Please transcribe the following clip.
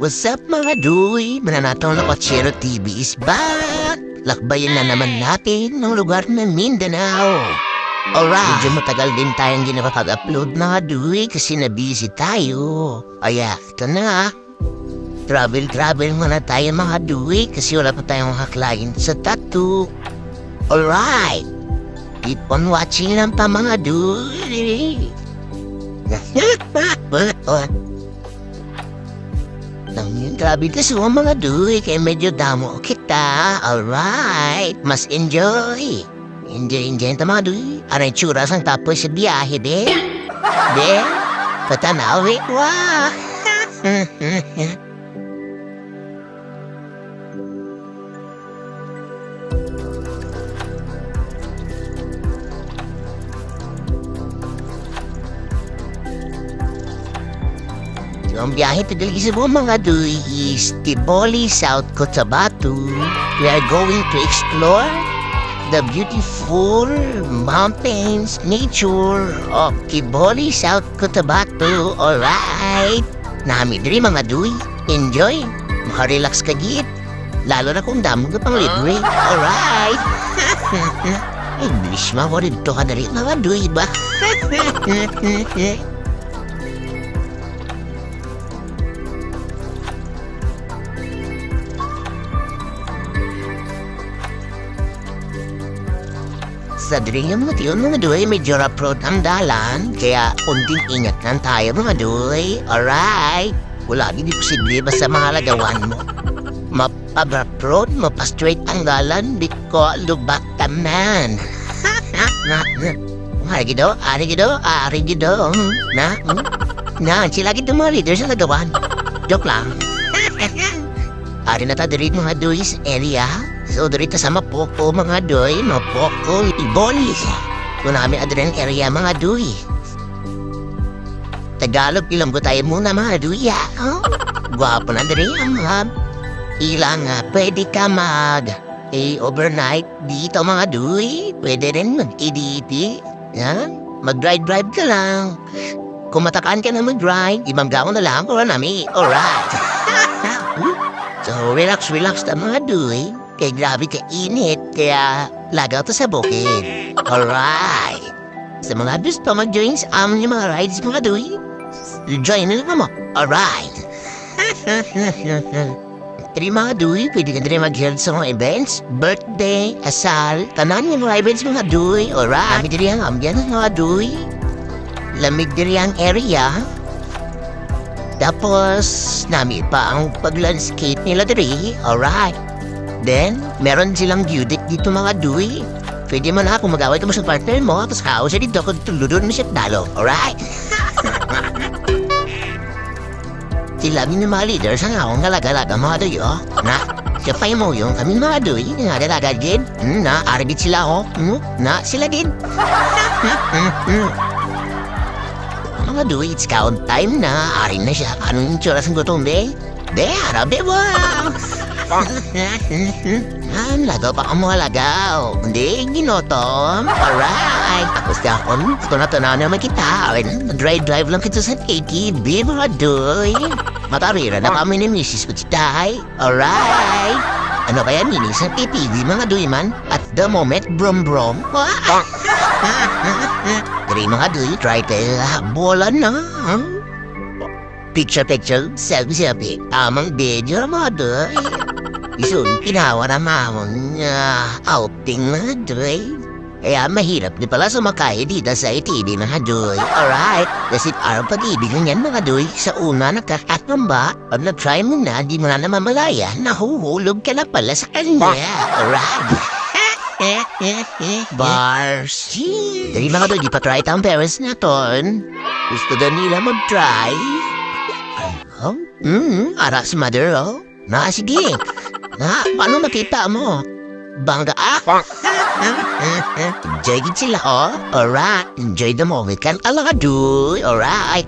What's up mga duy? Mananatong na Kotsero TV is back! Lakbayin na naman natin ng lugar ng Mindanao. Alright! Medyo matagal din tayong di nakapag-upload mga duy kasi na-busy tayo. Kaya, ito na. Travel muna tayo mga duy kasi wala pa tayong haklayin sa tattoo. Alright! Keep on watching lang pa mga duy. Grabe ka sa mga duy, kaya medyo damo kita. Alright, mas enjoy. Enjoy ito mga duy. Ano yung tsura sang tapos sa biyahe, be? Be? Patanawi? Wah! Ang biyahe tagal sa mga duy is Tiboli, South Cotabato. We are going to explore the beautiful mountains, nature of Tiboli, South Cotabato. Alright! Nami diri mga duy. Enjoy! Makarelax ka git. Lalo na kung damo ka pang libre. Alright! Ay, bilis mawarid to ka na rin mga duy ba? Sa diri mga tiyon mga duy, medyo rough ang dalan, kaya unting ingat lang tayo mga duy. Alright? Wala hindi posible basta mga lagawan mo. Mapa-rough road, mapa-straight ang dalan, di ko lubak taman. Ari gido. Sila gido mga leader sa lagawan. Joke lang. Ari na ta diri mga duy sa area. So, dito sa Mapoko, mga duy, Mapoko, Tiboli. Kung namin adren area, mga duy. Tagalog, ilang ko tayo muna, mga duy, ha? Oh? Gwapo na diri ang mga ilang pwede ka overnight dito, mga duy. Pwede rin mag-EDT. Yan, mag-drive ka lang. Kung matakaan ka na mag-drive, ibang gawin na lang ko namin. Alright. So, relax na mga duy. Kaya grabe ka init, kaya lagaw to sa bukid. Alright! Sa mga gusto mag-join sa amin yung mga rides mga duy, join na naman mo. Alright! Dari mga duy, pwede ka rin mag-held sa mga events, birthday, asal, tanan yung mga events mga duy. Alright! Lamig diri ang ambience mga duy. Lamig diri ang area. Tapos, nami pa ang pag-landscape nila diri. Alright! Then, meron silang view deck dito mga duy. Pwede mo na kung mag-away ka mo sa partner mo, tapos kao siya dito kung tuludon mo siya talo. Alright? Sila yung mga leaders ang akong galagalaga mga duy, oh. Na, siya pa mo yung kami mga duy, nga dalaga din. Na, arabit sila, oh. Na, sila din. Mga duy, it's count time na. Arin na siya. Anong tsura sang gutong, be? Be, arabe mo. Lagaw pa ang mga lagaw. Hindi, ginotom. Alright. Tapos dahon, ito na naman kita. Drive lang kita sa ATV, mga doy. Matarira na kami ni Mrs. Kuchitay. Alright. Ano kaya nini sa ATV, mga doy man? At the moment, brom. Dari mga doy, try tayo bola na. Picture, selfie. Amang video, mga doy. Isun, kinawa na mamang outing na doy. Kaya mahirap di pala sumakay dito sa ATV mga doy. Alright, kasi araw pag-ibig ng yan mga doy. Sa una nakakatamba, pag na-try mo na, di mo na namamalaya, nahuhulog ka na pala sa kanya. Alright. Bars. Dari mga doy, di pa try ang parents na ton. Gusto na nila mag-try. Ara si mother, oh. Na, sige. Na, paano makita mo? Bangga, Enjoy gid sila, oh. Alright, enjoy the moment. Kan alaga, duy. Alright.